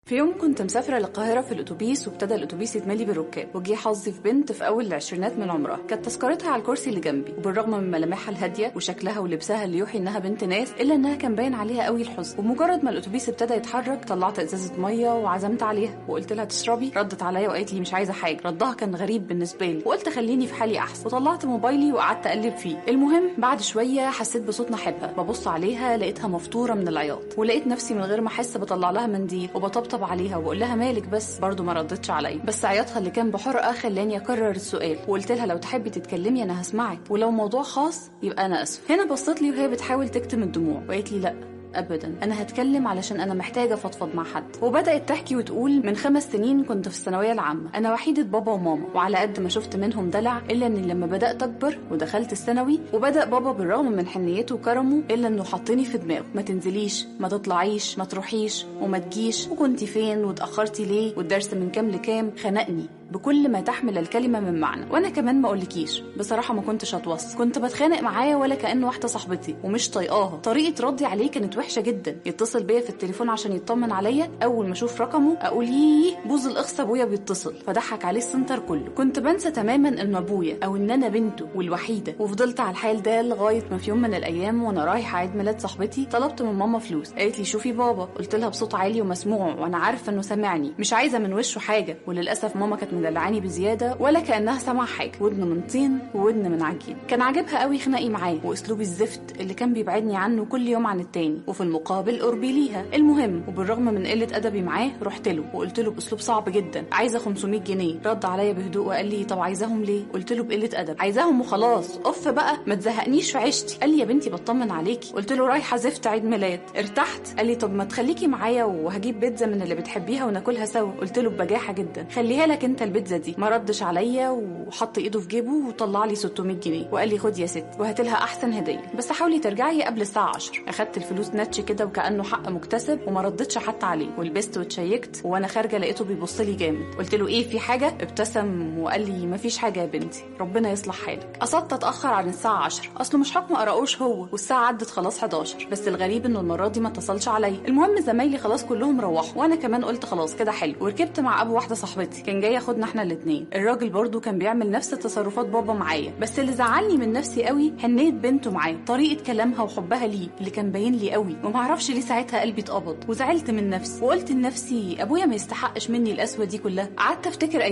في يوم كنت مسافرة للقاهرة في الأتوبيس، وابتدى الأتوبيس يتملي بالركاب، وجي حظي في بنت في أول العشرينات من عمرها. كانت تذكرتها على الكرسي اللي جنبي، وبالرغم من ملامحها الهادية وشكلها ولبسها اللي يوحي إنها بنت ناس، إلا إنها كان باين عليها قوي الحزن. ومجرد ما الأتوبيس ابتدى يتحرك طلعت إزازة مية وعزمت عليها وقلت لها تشربي. ردت عليا وقالت لي مش عايزة حاجة. ردها كان غريب بالنسبة لي، وقلت خليني في حالي أحسن، وطلعت موبايلي وقعدت أقلب فيه. المهم بعد شوية حسيت بصوت نحبها، ببص عليها لقيتها مفطورة من العياط، ولقيت نفسي من غير ما أحس بطلع لها منديل وبطبطب عليها وبقول لها مالك بس. برضو ما ردتش عليا، بس عياطها اللي كان بحرقه خلاني اكرر السؤال، وقلت لها لو تحبي تتكلمي انا هسمعك، ولو موضوع خاص يبقى انا اسف. هنا بصت لي وهي بتحاول تكتم الدموع وقالت لي لا ابدا، انا هتكلم علشان انا محتاجه افضفض مع حد. وبدات تحكي وتقول من 5 سنين كنت في الثانويه العامه، انا وحيده بابا وماما، وعلى قد ما شفت منهم دلع الا اني لما بدات اكبر ودخلت الثانوي وبدا بابا بالرغم من حنيته وكرمه الا انه حطني في دماغه ما تنزليش، ما تطلعيش، ما تروحيش وما تجيش، وكنتي فين واتاخرتي ليه، والدرس من كام لكام. خنقني بكل ما تحمل الكلمه من معنى. وانا كمان ما اقولكيش بصراحه ما كنتش هتوصل، كنت بتخانق معايا ولا كانه واحده صاحبتي ومش طايقاها. طريقه ردي عليه كانت وحشه جدا، يتصل بيا في التليفون عشان يطمن عليا، اول ما اشوف رقمه اقول ييه بوز الاخص ابويا بيتصل، فضحك عليه السنتر كله. كنت بنسى تماما ان ابويا او ان انا بنته والوحيده، وفضلت على الحال ده لغايه ما في يوم من الايام وانا رايحه عيد ميلاد صاحبتي طلبت من ماما فلوس. قالت لي شوفي بابا. قلت لها بصوت عالي ومسموع وانا عارفه انه سامعني، مش عايزه من وشه حاجه. وللاسف ماما كانت مدلعاني بزياده ولا كانها سمع حاجه، ودن من طين وودن من عجين. كان عاجبها قوي خناقي معاه واسلوبي الزفت اللي كان بيبعدني عنه كل يوم عن التاني، وفي المقابل قربي ليها. المهم وبالرغم من قله ادبي معاه رحت له وقلت له باسلوب صعب جدا عايزه 500 جنيه. رد عليا بهدوء وقال لي طب عايزاهم ليه؟ قلت له بقله ادب عايزاهم وخلاص، اوف بقى ما تزهقنيش في عيشتي. قال لي يا بنتي بطمن عليكي. قلت له رايحه زفت عيد ميلاد. ارتحت. قال لي طب ما تخليكي معايا وهجيب بيتزا من اللي بتحبيها وناكلها سوا. قلت له ببجاحه جدا خليها لك انت البيتزا دي. ما ردش عليا وحط ايده في جيبه وطلع لي 600 جنيه وقال لي خد يا ست وهات لها احسن هديه، بس حاولي ترجعي قبل الساعه 10. اخدت الفلوس نتش كده وكانه حق مكتسب وما ردتش حتى عليه، ولبست واتشيكت وانا خارجه لقيته بيبص لي جامد. قلت له ايه في حاجه؟ ابتسم وقال لي مفيش حاجه يا بنتي ربنا يصلح حالك. قصدت اتاخر عن الساعه 10، اصله مش حكم قراقوش هو، والساعه عدت خلاص 11، بس الغريب انه المره دي ما اتصلش عليا. المهم زمايلي خلاص كلهم روحوا وانا كمان قلت خلاص كده حلو، وركبت مع ابو واحده صاحبتي كان جاي ياخدنا احنا الاثنين. الراجل برضو كان بيعمل نفس تصرفات بابا معايا، بس اللي زعلني من نفسي قوي حنيه بنته معاه، طريقه كلامها وحبها ليه اللي كان باين لي قوي، وما اعرفش ليه ساعتها قلبي اتقبض وزعلت من نفسي وقلت لنفسي ابويا ما يستحقش مني القسوه دي كلها. قعدت افتكر